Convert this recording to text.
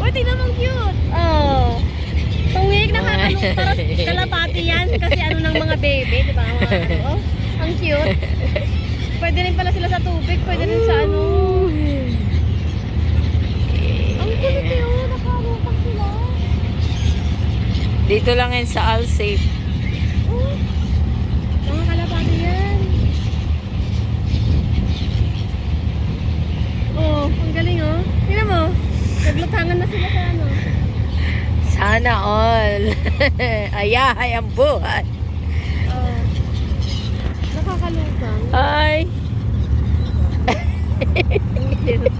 Uy, tingnan mo, ang cute. Oh. Tungig, nakakalong. Parang kalapati yan. Kasi ano ng mga bebe, di ba? Mga ano, oh. Ang cute. Pwede rin pala sila sa tubig. Pwede rin sa ano. Ang kulit yun. Nakarupang sila. Dito lang yan sa Alsafe. Oh. Mga kalapati yan. Oh, ang galing oh. Tingnan mo. Naglutangan na sila sa ano. Sana all. Ayahay ang buhay. Oh. Nakakalutang. Ay. Ang cute.